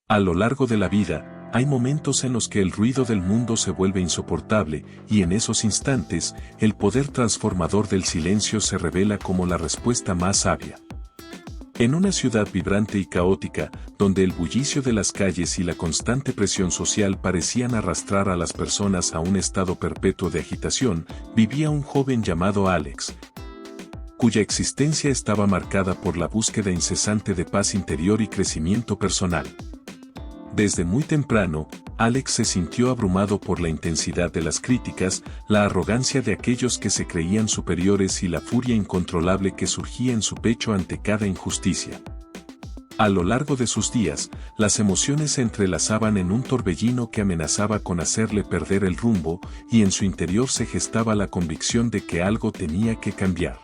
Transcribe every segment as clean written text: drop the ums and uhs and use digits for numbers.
A lo largo de la vida, hay momentos en los que el ruido del mundo se vuelve insoportable, y en esos instantes, el poder transformador del silencio se revela como la respuesta más sabia. En una ciudad vibrante y caótica, donde el bullicio de las calles y la constante presión social parecían arrastrar a las personas a un estado perpetuo de agitación, vivía un joven llamado Alex, cuya existencia estaba marcada por la búsqueda incesante de paz interior y crecimiento personal. Desde muy temprano, Alex se sintió abrumado por la intensidad de las críticas, la arrogancia de aquellos que se creían superiores y la furia incontrolable que surgía en su pecho ante cada injusticia. A lo largo de sus días, las emociones se entrelazaban en un torbellino que amenazaba con hacerle perder el rumbo, y en su interior se gestaba la convicción de que algo tenía que cambiar.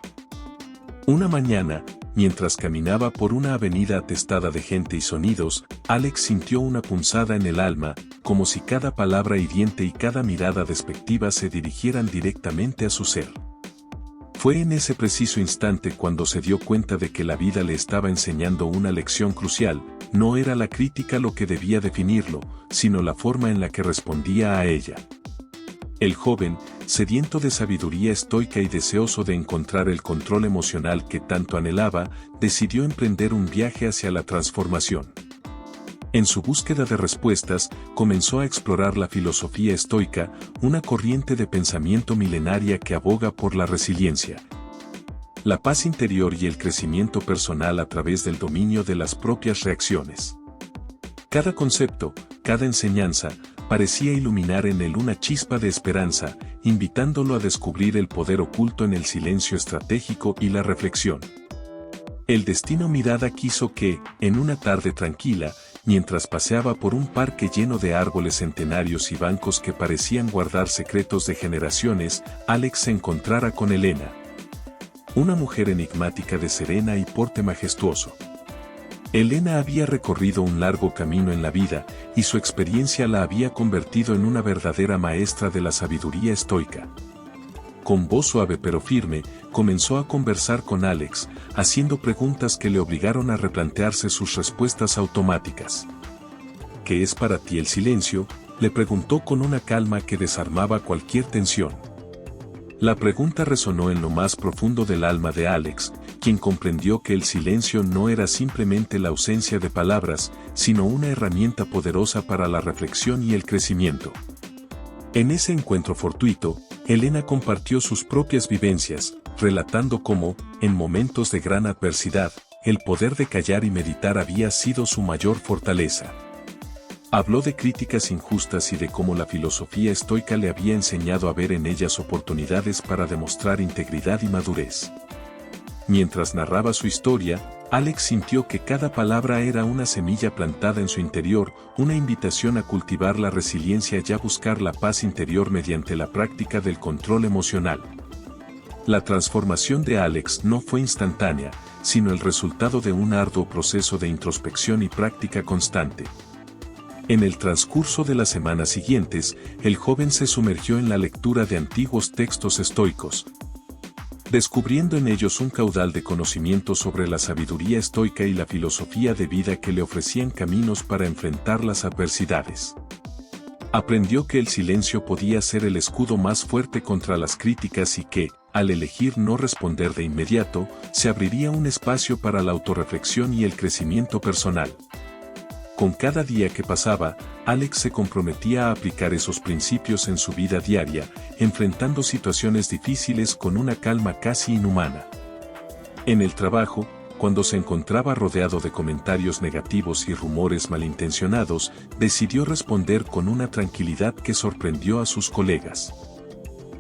Una mañana, mientras caminaba por una avenida atestada de gente y sonidos, Alex sintió una punzada en el alma, como si cada palabra hiriente y cada mirada despectiva se dirigieran directamente a su ser. Fue en ese preciso instante cuando se dio cuenta de que la vida le estaba enseñando una lección crucial. No era la crítica lo que debía definirlo, sino la forma en la que respondía a ella. El joven, sediento de sabiduría estoica y deseoso de encontrar el control emocional que tanto anhelaba, decidió emprender un viaje hacia la transformación. En su búsqueda de respuestas, comenzó a explorar la filosofía estoica, una corriente de pensamiento milenaria que aboga por la resiliencia, la paz interior y el crecimiento personal a través del dominio de las propias reacciones. Cada concepto, cada enseñanza, parecía iluminar en él una chispa de esperanza, invitándolo a descubrir el poder oculto en el silencio estratégico y la reflexión. El destino mirada quiso que, en una tarde tranquila, mientras paseaba por un parque lleno de árboles centenarios y bancos que parecían guardar secretos de generaciones, Alex se encontrara con Elena, una mujer enigmática de serena y porte majestuoso. Elena había recorrido un largo camino en la vida, y su experiencia la había convertido en una verdadera maestra de la sabiduría estoica. Con voz suave pero firme, comenzó a conversar con Alex, haciendo preguntas que le obligaron a replantearse sus respuestas automáticas. ¿Qué es para ti el silencio?, le preguntó con una calma que desarmaba cualquier tensión. La pregunta resonó en lo más profundo del alma de Alex, quien comprendió que el silencio no era simplemente la ausencia de palabras, sino una herramienta poderosa para la reflexión y el crecimiento. En ese encuentro fortuito, Elena compartió sus propias vivencias, relatando cómo, en momentos de gran adversidad, el poder de callar y meditar había sido su mayor fortaleza. Habló de críticas injustas y de cómo la filosofía estoica le había enseñado a ver en ellas oportunidades para demostrar integridad y madurez. Mientras narraba su historia, Alex sintió que cada palabra era una semilla plantada en su interior, una invitación a cultivar la resiliencia y a buscar la paz interior mediante la práctica del control emocional. La transformación de Alex no fue instantánea, sino el resultado de un arduo proceso de introspección y práctica constante. En el transcurso de las semanas siguientes, el joven se sumergió en la lectura de antiguos textos estoicos, descubriendo en ellos un caudal de conocimiento sobre la sabiduría estoica y la filosofía de vida que le ofrecían caminos para enfrentar las adversidades. Aprendió que el silencio podía ser el escudo más fuerte contra las críticas y que, al elegir no responder de inmediato, se abriría un espacio para la autorreflexión y el crecimiento personal. Con cada día que pasaba, Alex se comprometía a aplicar esos principios en su vida diaria, enfrentando situaciones difíciles con una calma casi inhumana. En el trabajo, cuando se encontraba rodeado de comentarios negativos y rumores malintencionados, decidió responder con una tranquilidad que sorprendió a sus colegas.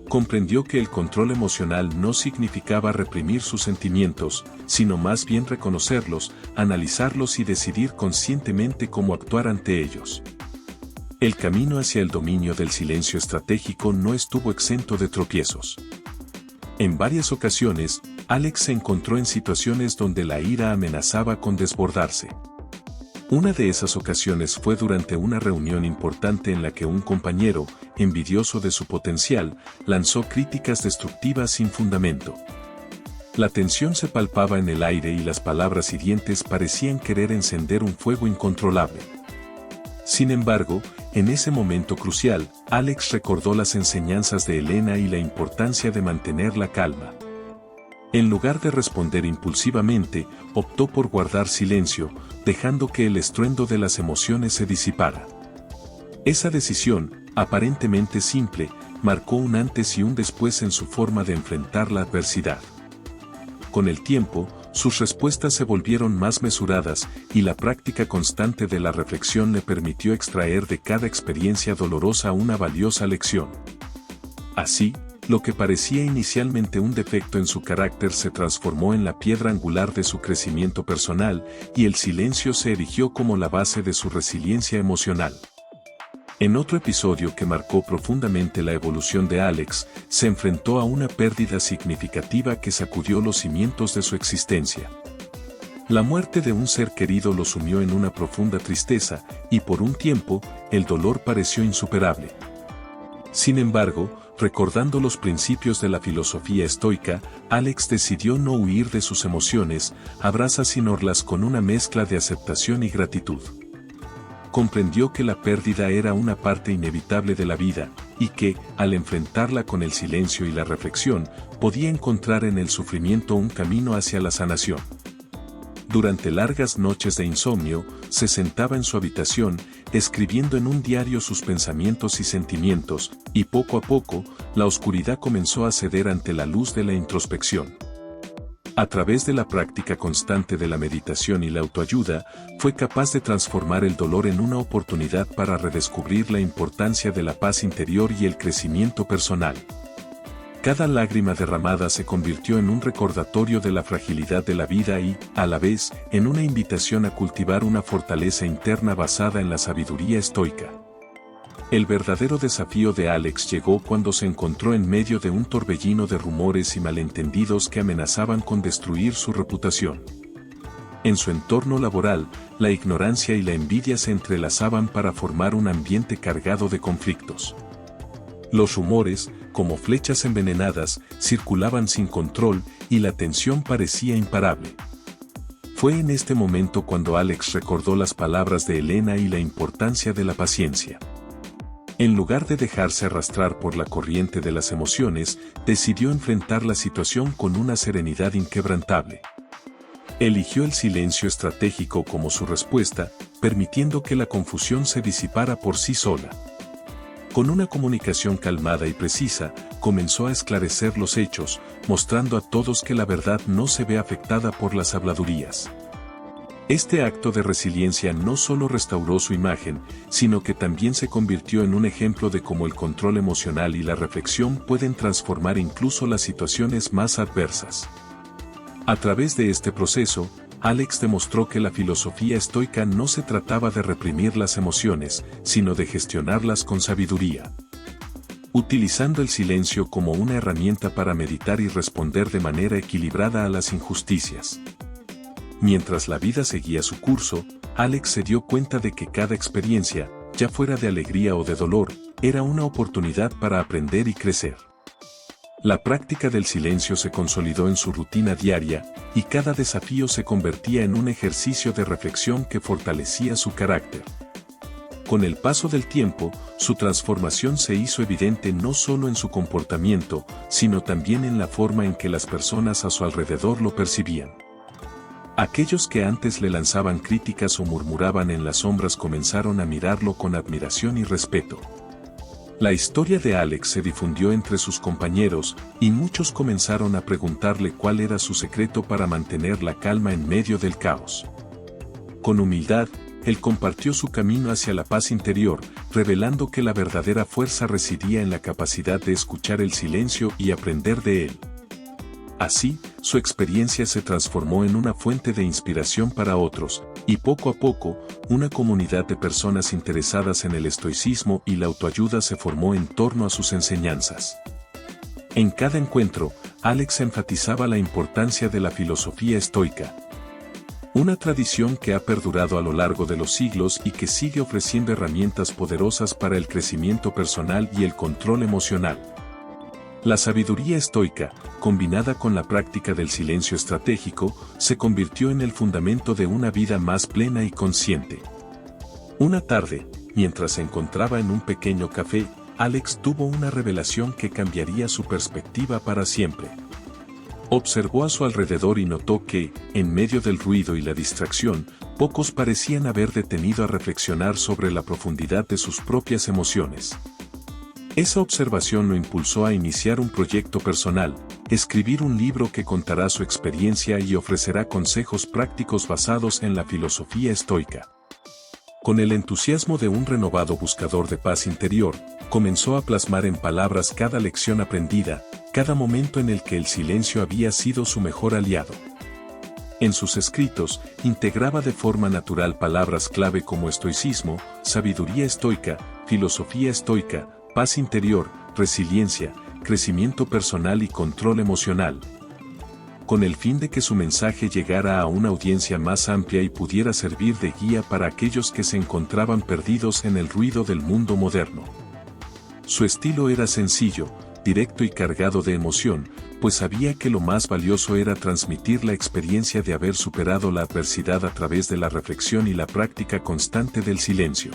Comprendió que el control emocional no significaba reprimir sus sentimientos, sino más bien reconocerlos, analizarlos y decidir conscientemente cómo actuar ante ellos. El camino hacia el dominio del silencio estratégico no estuvo exento de tropiezos. En varias ocasiones, Alex se encontró en situaciones donde la ira amenazaba con desbordarse. Una de esas ocasiones fue durante una reunión importante en la que un compañero, envidioso de su potencial, lanzó críticas destructivas sin fundamento. La tensión se palpaba en el aire y las palabras hirientes parecían querer encender un fuego incontrolable. Sin embargo, en ese momento crucial, Alex recordó las enseñanzas de Elena y la importancia de mantener la calma. En lugar de responder impulsivamente, optó por guardar silencio, dejando que el estruendo de las emociones se disipara. Esa decisión, aparentemente simple, marcó un antes y un después en su forma de enfrentar la adversidad. Con el tiempo, sus respuestas se volvieron más mesuradas y la práctica constante de la reflexión le permitió extraer de cada experiencia dolorosa una valiosa lección. Así, lo que parecía inicialmente un defecto en su carácter se transformó en la piedra angular de su crecimiento personal y el silencio se erigió como la base de su resiliencia emocional. En otro episodio que marcó profundamente la evolución de Alex, se enfrentó a una pérdida significativa que sacudió los cimientos de su existencia. La muerte de un ser querido lo sumió en una profunda tristeza, y por un tiempo, el dolor pareció insuperable. Sin embargo, recordando los principios de la filosofía estoica, Alex decidió no huir de sus emociones, abrazalas con una mezcla de aceptación y gratitud. Comprendió que la pérdida era una parte inevitable de la vida, y que, al enfrentarla con el silencio y la reflexión, podía encontrar en el sufrimiento un camino hacia la sanación. Durante largas noches de insomnio, se sentaba en su habitación, escribiendo en un diario sus pensamientos y sentimientos, y poco a poco, la oscuridad comenzó a ceder ante la luz de la introspección. A través de la práctica constante de la meditación y la autoayuda, fue capaz de transformar el dolor en una oportunidad para redescubrir la importancia de la paz interior y el crecimiento personal. Cada lágrima derramada se convirtió en un recordatorio de la fragilidad de la vida y, a la vez, en una invitación a cultivar una fortaleza interna basada en la sabiduría estoica. El verdadero desafío de Alex llegó cuando se encontró en medio de un torbellino de rumores y malentendidos que amenazaban con destruir su reputación. En su entorno laboral, la ignorancia y la envidia se entrelazaban para formar un ambiente cargado de conflictos. Los rumores, como flechas envenenadas, circulaban sin control y la tensión parecía imparable. Fue en este momento cuando Alex recordó las palabras de Elena y la importancia de la paciencia. En lugar de dejarse arrastrar por la corriente de las emociones, decidió enfrentar la situación con una serenidad inquebrantable. Eligió el silencio estratégico como su respuesta, permitiendo que la confusión se disipara por sí sola. Con una comunicación calmada y precisa, comenzó a esclarecer los hechos, mostrando a todos que la verdad no se ve afectada por las habladurías. Este acto de resiliencia no solo restauró su imagen, sino que también se convirtió en un ejemplo de cómo el control emocional y la reflexión pueden transformar incluso las situaciones más adversas. A través de este proceso, Alex demostró que la filosofía estoica no se trataba de reprimir las emociones, sino de gestionarlas con sabiduría. Utilizando el silencio como una herramienta para meditar y responder de manera equilibrada a las injusticias. Mientras la vida seguía su curso, Alex se dio cuenta de que cada experiencia, ya fuera de alegría o de dolor, era una oportunidad para aprender y crecer. La práctica del silencio se consolidó en su rutina diaria, y cada desafío se convertía en un ejercicio de reflexión que fortalecía su carácter. Con el paso del tiempo, su transformación se hizo evidente no solo en su comportamiento, sino también en la forma en que las personas a su alrededor lo percibían. Aquellos que antes le lanzaban críticas o murmuraban en las sombras comenzaron a mirarlo con admiración y respeto. La historia de Alex se difundió entre sus compañeros, y muchos comenzaron a preguntarle cuál era su secreto para mantener la calma en medio del caos. Con humildad, él compartió su camino hacia la paz interior, revelando que la verdadera fuerza residía en la capacidad de escuchar el silencio y aprender de él. Así, su experiencia se transformó en una fuente de inspiración para otros, y poco a poco, una comunidad de personas interesadas en el estoicismo y la autoayuda se formó en torno a sus enseñanzas. En cada encuentro, Alex enfatizaba la importancia de la filosofía estoica. Una tradición que ha perdurado a lo largo de los siglos y que sigue ofreciendo herramientas poderosas para el crecimiento personal y el control emocional. La sabiduría estoica, combinada con la práctica del silencio estratégico, se convirtió en el fundamento de una vida más plena y consciente. Una tarde, mientras se encontraba en un pequeño café, Alex tuvo una revelación que cambiaría su perspectiva para siempre. Observó a su alrededor y notó que, en medio del ruido y la distracción, pocos parecían haber detenido a reflexionar sobre la profundidad de sus propias emociones. Esa observación lo impulsó a iniciar un proyecto personal, escribir un libro que contará su experiencia y ofrecerá consejos prácticos basados en la filosofía estoica. Con el entusiasmo de un renovado buscador de paz interior, comenzó a plasmar en palabras cada lección aprendida, cada momento en el que el silencio había sido su mejor aliado. En sus escritos, integraba de forma natural palabras clave como estoicismo, sabiduría estoica, filosofía estoica, paz interior, resiliencia, crecimiento personal y control emocional, con el fin de que su mensaje llegara a una audiencia más amplia y pudiera servir de guía para aquellos que se encontraban perdidos en el ruido del mundo moderno. Su estilo era sencillo, directo y cargado de emoción, pues sabía que lo más valioso era transmitir la experiencia de haber superado la adversidad a través de la reflexión y la práctica constante del silencio.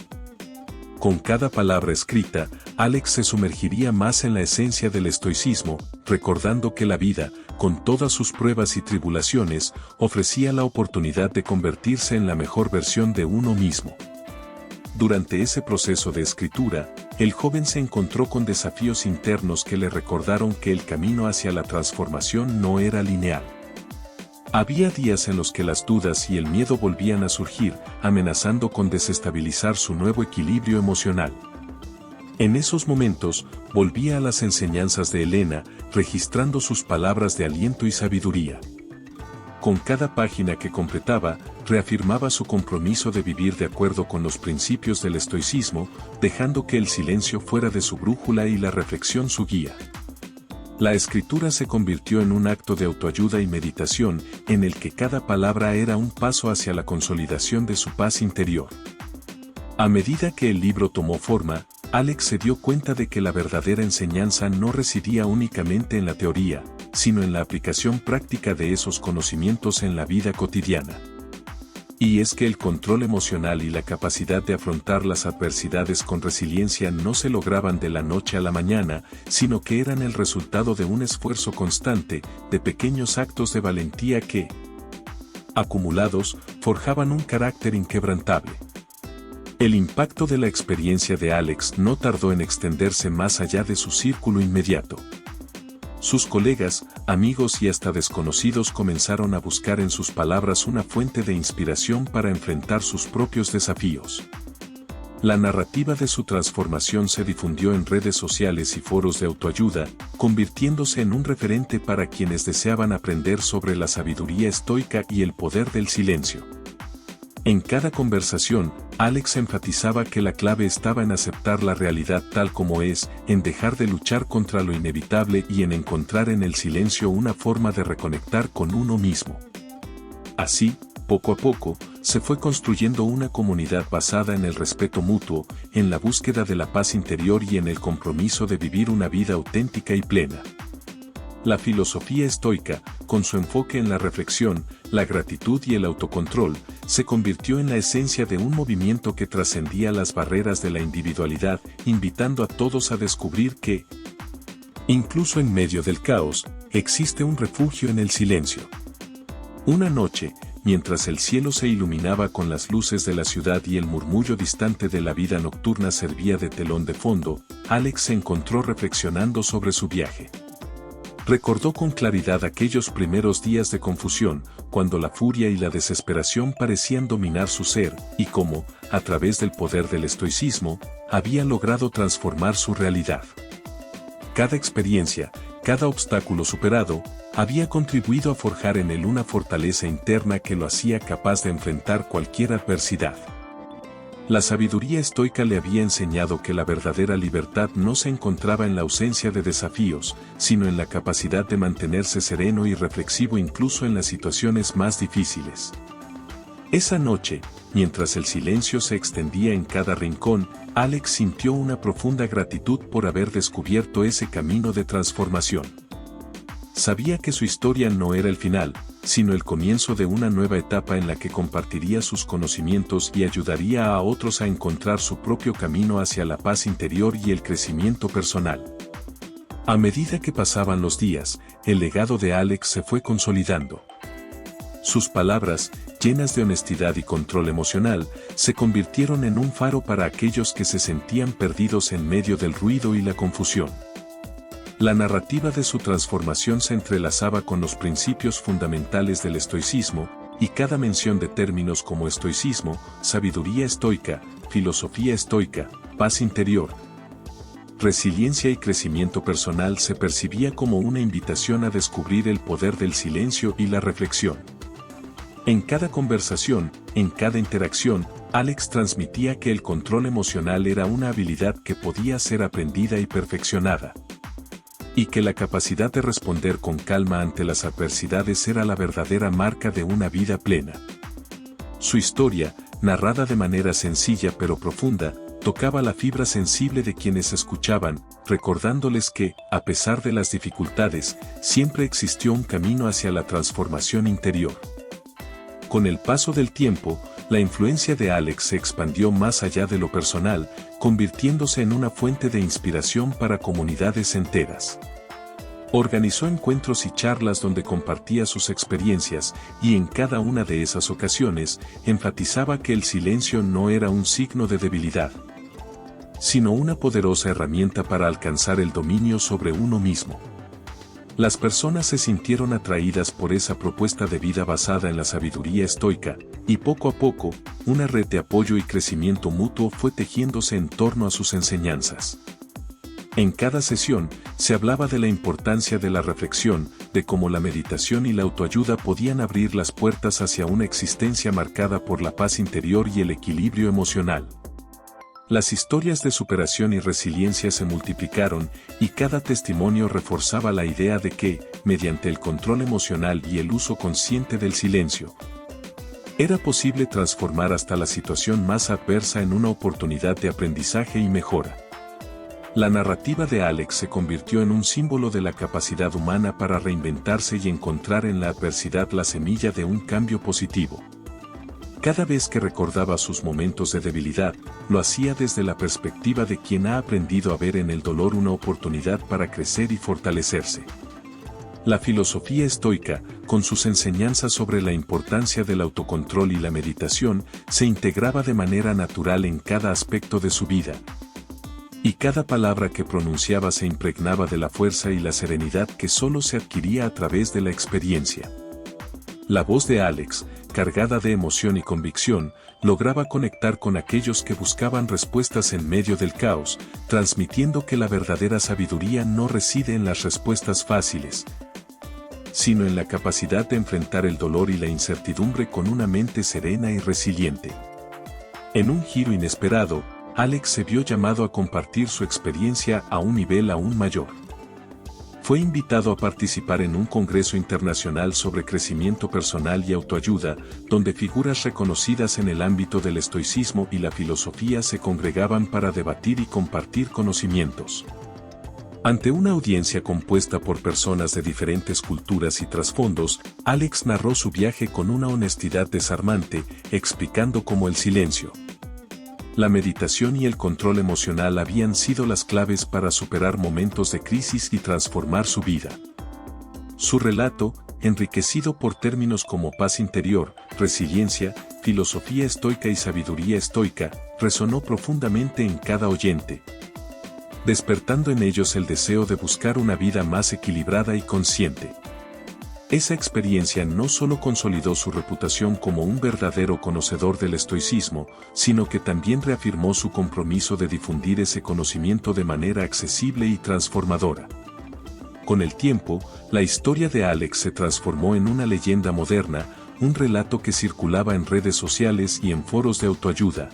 Con cada palabra escrita, Alex se sumergiría más en la esencia del estoicismo, recordando que la vida, con todas sus pruebas y tribulaciones, ofrecía la oportunidad de convertirse en la mejor versión de uno mismo. Durante ese proceso de escritura, el joven se encontró con desafíos internos que le recordaron que el camino hacia la transformación no era lineal. Había días en los que las dudas y el miedo volvían a surgir, amenazando con desestabilizar su nuevo equilibrio emocional. En esos momentos, volvía a las enseñanzas de Elena, registrando sus palabras de aliento y sabiduría. Con cada página que completaba, reafirmaba su compromiso de vivir de acuerdo con los principios del estoicismo, dejando que el silencio fuera de su brújula y la reflexión su guía. La escritura se convirtió en un acto de autoayuda y meditación, en el que cada palabra era un paso hacia la consolidación de su paz interior. A medida que el libro tomó forma, Alex se dio cuenta de que la verdadera enseñanza no residía únicamente en la teoría, sino en la aplicación práctica de esos conocimientos en la vida cotidiana. Y es que el control emocional y la capacidad de afrontar las adversidades con resiliencia no se lograban de la noche a la mañana, sino que eran el resultado de un esfuerzo constante, de pequeños actos de valentía que, acumulados, forjaban un carácter inquebrantable. El impacto de la experiencia de Alex no tardó en extenderse más allá de su círculo inmediato. Sus colegas, amigos y hasta desconocidos comenzaron a buscar en sus palabras una fuente de inspiración para enfrentar sus propios desafíos. La narrativa de su transformación se difundió en redes sociales y foros de autoayuda, convirtiéndose en un referente para quienes deseaban aprender sobre la sabiduría estoica y el poder del silencio. En cada conversación, Alex enfatizaba que la clave estaba en aceptar la realidad tal como es, en dejar de luchar contra lo inevitable y en encontrar en el silencio una forma de reconectar con uno mismo. Así, poco a poco, se fue construyendo una comunidad basada en el respeto mutuo, en la búsqueda de la paz interior y en el compromiso de vivir una vida auténtica y plena. La filosofía estoica, con su enfoque en la reflexión, la gratitud y el autocontrol, se convirtió en la esencia de un movimiento que trascendía las barreras de la individualidad, invitando a todos a descubrir que, incluso en medio del caos, existe un refugio en el silencio. Una noche, mientras el cielo se iluminaba con las luces de la ciudad y el murmullo distante de la vida nocturna servía de telón de fondo, Alex se encontró reflexionando sobre su viaje. Recordó con claridad aquellos primeros días de confusión, cuando la furia y la desesperación parecían dominar su ser, y cómo, a través del poder del estoicismo, había logrado transformar su realidad. Cada experiencia, cada obstáculo superado, había contribuido a forjar en él una fortaleza interna que lo hacía capaz de enfrentar cualquier adversidad. La sabiduría estoica le había enseñado que la verdadera libertad no se encontraba en la ausencia de desafíos, sino en la capacidad de mantenerse sereno y reflexivo incluso en las situaciones más difíciles. Esa noche, mientras el silencio se extendía en cada rincón, Alex sintió una profunda gratitud por haber descubierto ese camino de transformación. Sabía que su historia no era el final, sino el comienzo de una nueva etapa en la que compartiría sus conocimientos y ayudaría a otros a encontrar su propio camino hacia la paz interior y el crecimiento personal. A medida que pasaban los días, el legado de Alex se fue consolidando. Sus palabras, llenas de honestidad y control emocional, se convirtieron en un faro para aquellos que se sentían perdidos en medio del ruido y la confusión. La narrativa de su transformación se entrelazaba con los principios fundamentales del estoicismo, y cada mención de términos como estoicismo, sabiduría estoica, filosofía estoica, paz interior, resiliencia y crecimiento personal se percibía como una invitación a descubrir el poder del silencio y la reflexión. En cada conversación, en cada interacción, Alex transmitía que el control emocional era una habilidad que podía ser aprendida y perfeccionada. Y que la capacidad de responder con calma ante las adversidades era la verdadera marca de una vida plena. Su historia, narrada de manera sencilla pero profunda, tocaba la fibra sensible de quienes escuchaban, recordándoles que, a pesar de las dificultades, siempre existió un camino hacia la transformación interior. Con el paso del tiempo, la influencia de Alex se expandió más allá de lo personal, convirtiéndose en una fuente de inspiración para comunidades enteras. Organizó encuentros y charlas donde compartía sus experiencias, y en cada una de esas ocasiones, enfatizaba que el silencio no era un signo de debilidad, sino una poderosa herramienta para alcanzar el dominio sobre uno mismo. Las personas se sintieron atraídas por esa propuesta de vida basada en la sabiduría estoica, y poco a poco, una red de apoyo y crecimiento mutuo fue tejiéndose en torno a sus enseñanzas. En cada sesión, se hablaba de la importancia de la reflexión, de cómo la meditación y la autoayuda podían abrir las puertas hacia una existencia marcada por la paz interior y el equilibrio emocional. Las historias de superación y resiliencia se multiplicaron, y cada testimonio reforzaba la idea de que, mediante el control emocional y el uso consciente del silencio, era posible transformar hasta la situación más adversa en una oportunidad de aprendizaje y mejora. La narrativa de Alex se convirtió en un símbolo de la capacidad humana para reinventarse y encontrar en la adversidad la semilla de un cambio positivo. Cada vez que recordaba sus momentos de debilidad, lo hacía desde la perspectiva de quien ha aprendido a ver en el dolor una oportunidad para crecer y fortalecerse. La filosofía estoica, con sus enseñanzas sobre la importancia del autocontrol y la meditación, se integraba de manera natural en cada aspecto de su vida. Y cada palabra que pronunciaba se impregnaba de la fuerza y la serenidad que solo se adquiría a través de la experiencia. La voz de Alex, cargada de emoción y convicción, lograba conectar con aquellos que buscaban respuestas en medio del caos, transmitiendo que la verdadera sabiduría no reside en las respuestas fáciles, sino en la capacidad de enfrentar el dolor y la incertidumbre con una mente serena y resiliente. En un giro inesperado, Alex se vio llamado a compartir su experiencia a un nivel aún mayor. Fue invitado a participar en un congreso internacional sobre crecimiento personal y autoayuda, donde figuras reconocidas en el ámbito del estoicismo y la filosofía se congregaban para debatir y compartir conocimientos. Ante una audiencia compuesta por personas de diferentes culturas y trasfondos, Alex narró su viaje con una honestidad desarmante, explicando cómo el silencio, la meditación y el control emocional habían sido las claves para superar momentos de crisis y transformar su vida. Su relato, enriquecido por términos como paz interior, resiliencia, filosofía estoica y sabiduría estoica, resonó profundamente en cada oyente, despertando en ellos el deseo de buscar una vida más equilibrada y consciente. Esa experiencia no solo consolidó su reputación como un verdadero conocedor del estoicismo, sino que también reafirmó su compromiso de difundir ese conocimiento de manera accesible y transformadora. Con el tiempo, la historia de Alex se transformó en una leyenda moderna, un relato que circulaba en redes sociales y en foros de autoayuda,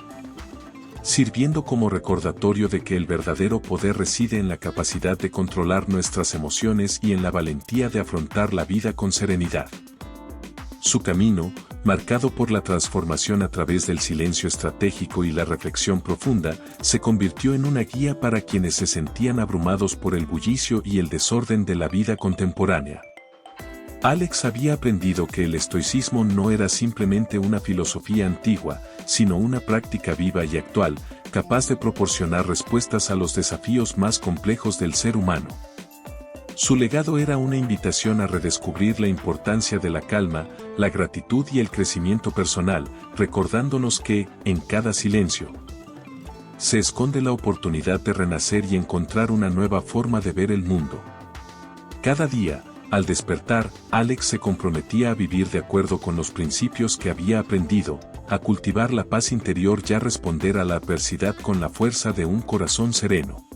sirviendo como recordatorio de que el verdadero poder reside en la capacidad de controlar nuestras emociones y en la valentía de afrontar la vida con serenidad. Su camino, marcado por la transformación a través del silencio estratégico y la reflexión profunda, se convirtió en una guía para quienes se sentían abrumados por el bullicio y el desorden de la vida contemporánea. Alex había aprendido que el estoicismo no era simplemente una filosofía antigua, sino una práctica viva y actual, capaz de proporcionar respuestas a los desafíos más complejos del ser humano. Su legado era una invitación a redescubrir la importancia de la calma, la gratitud y el crecimiento personal, recordándonos que, en cada silencio, se esconde la oportunidad de renacer y encontrar una nueva forma de ver el mundo. Cada día, al despertar, Alex se comprometía a vivir de acuerdo con los principios que había aprendido, a cultivar la paz interior y a responder a la adversidad con la fuerza de un corazón sereno.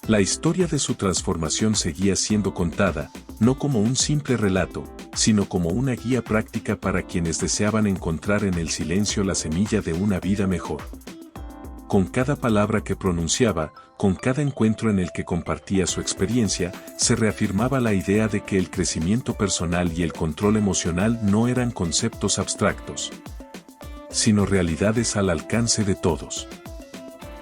La historia de su transformación seguía siendo contada, no como un simple relato, sino como una guía práctica para quienes deseaban encontrar en el silencio la semilla de una vida mejor. Con cada palabra que pronunciaba, con cada encuentro en el que compartía su experiencia, se reafirmaba la idea de que el crecimiento personal y el control emocional no eran conceptos abstractos, sino realidades al alcance de todos.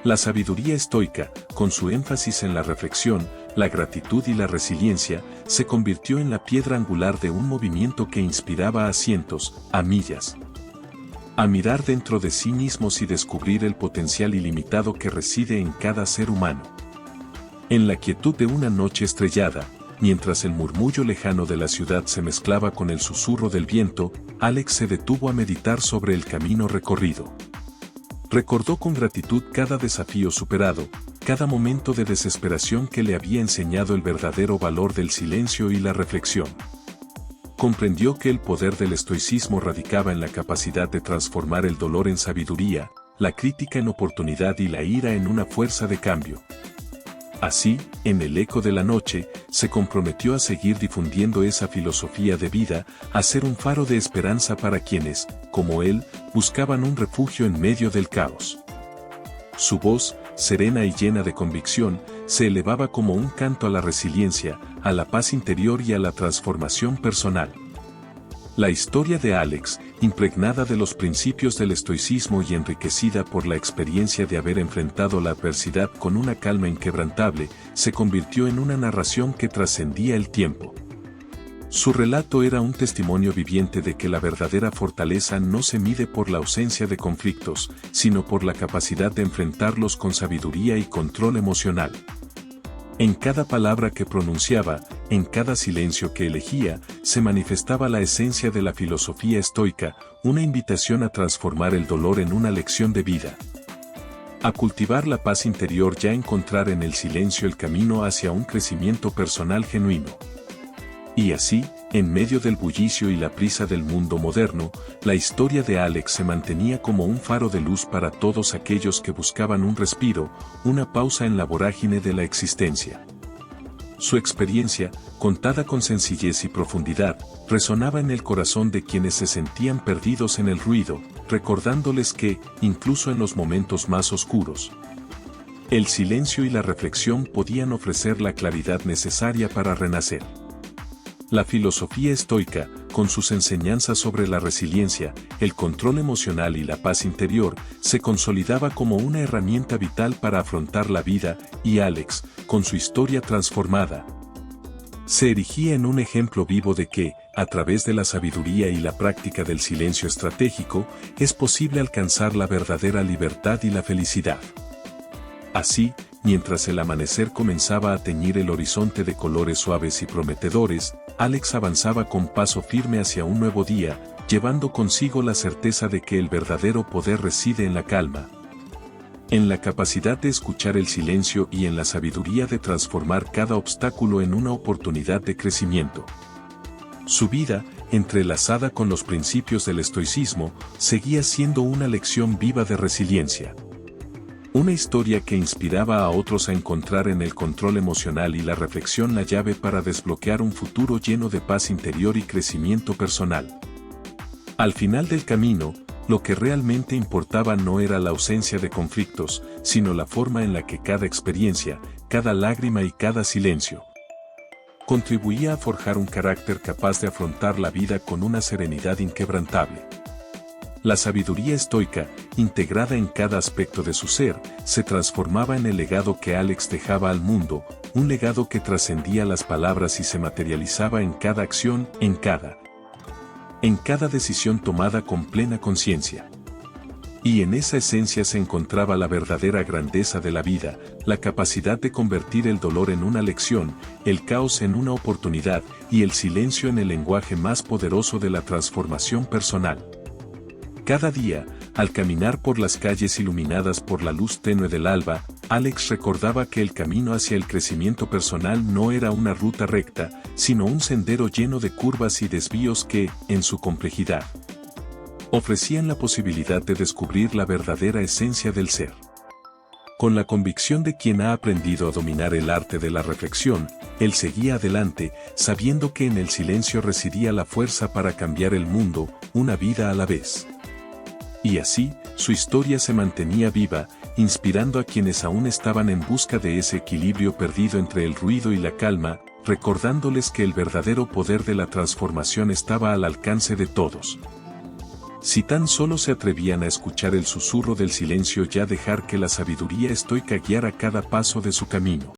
La sabiduría estoica, con su énfasis en la reflexión, la gratitud y la resiliencia, se convirtió en la piedra angular de un movimiento que inspiraba a cientos, a millas, a mirar dentro de sí mismos y descubrir el potencial ilimitado que reside en cada ser humano. En la quietud de una noche estrellada, mientras el murmullo lejano de la ciudad se mezclaba con el susurro del viento, Alex se detuvo a meditar sobre el camino recorrido. Recordó con gratitud cada desafío superado, cada momento de desesperación que le había enseñado el verdadero valor del silencio y la reflexión. Comprendió que el poder del estoicismo radicaba en la capacidad de transformar el dolor en sabiduría, la crítica en oportunidad y la ira en una fuerza de cambio. Así, en el eco de la noche, se comprometió a seguir difundiendo esa filosofía de vida, a ser un faro de esperanza para quienes, como él, buscaban un refugio en medio del caos. Su voz, serena y llena de convicción, se elevaba como un canto a la resiliencia, a la paz interior y a la transformación personal. La historia de Alex, impregnada de los principios del estoicismo y enriquecida por la experiencia de haber enfrentado la adversidad con una calma inquebrantable, se convirtió en una narración que trascendía el tiempo. Su relato era un testimonio viviente de que la verdadera fortaleza no se mide por la ausencia de conflictos, sino por la capacidad de enfrentarlos con sabiduría y control emocional. En cada palabra que pronunciaba, en cada silencio que elegía, se manifestaba la esencia de la filosofía estoica, una invitación a transformar el dolor en una lección de vida, a cultivar la paz interior y a encontrar en el silencio el camino hacia un crecimiento personal genuino. Y así, en medio del bullicio y la prisa del mundo moderno, la historia de Alex se mantenía como un faro de luz para todos aquellos que buscaban un respiro, una pausa en la vorágine de la existencia. Su experiencia, contada con sencillez y profundidad, resonaba en el corazón de quienes se sentían perdidos en el ruido, recordándoles que, incluso en los momentos más oscuros, el silencio y la reflexión podían ofrecer la claridad necesaria para renacer. La filosofía estoica, con sus enseñanzas sobre la resiliencia, el control emocional y la paz interior, se consolidaba como una herramienta vital para afrontar la vida, y Alex, con su historia transformada, se erigía en un ejemplo vivo de que, a través de la sabiduría y la práctica del silencio estratégico, es posible alcanzar la verdadera libertad y la felicidad. Así, mientras el amanecer comenzaba a teñir el horizonte de colores suaves y prometedores, Alex avanzaba con paso firme hacia un nuevo día, llevando consigo la certeza de que el verdadero poder reside en la calma, en la capacidad de escuchar el silencio y en la sabiduría de transformar cada obstáculo en una oportunidad de crecimiento. Su vida, entrelazada con los principios del estoicismo, seguía siendo una lección viva de resiliencia. Una historia que inspiraba a otros a encontrar en el control emocional y la reflexión la llave para desbloquear un futuro lleno de paz interior y crecimiento personal. Al final del camino, lo que realmente importaba no era la ausencia de conflictos, sino la forma en la que cada experiencia, cada lágrima y cada silencio contribuía a forjar un carácter capaz de afrontar la vida con una serenidad inquebrantable. La sabiduría estoica, integrada en cada aspecto de su ser, se transformaba en el legado que Alex dejaba al mundo, un legado que trascendía las palabras y se materializaba en cada acción, en cada decisión tomada con plena conciencia. Y en esa esencia se encontraba la verdadera grandeza de la vida, la capacidad de convertir el dolor en una lección, el caos en una oportunidad y el silencio en el lenguaje más poderoso de la transformación personal. Cada día, al caminar por las calles iluminadas por la luz tenue del alba, Alex recordaba que el camino hacia el crecimiento personal no era una ruta recta, sino un sendero lleno de curvas y desvíos que, en su complejidad, ofrecían la posibilidad de descubrir la verdadera esencia del ser. Con la convicción de quien ha aprendido a dominar el arte de la reflexión, él seguía adelante, sabiendo que en el silencio residía la fuerza para cambiar el mundo, una vida a la vez. Y así, su historia se mantenía viva, inspirando a quienes aún estaban en busca de ese equilibrio perdido entre el ruido y la calma, recordándoles que el verdadero poder de la transformación estaba al alcance de todos. Si tan solo se atrevían a escuchar el susurro del silencio y a dejar que la sabiduría estoica guiara cada paso de su camino.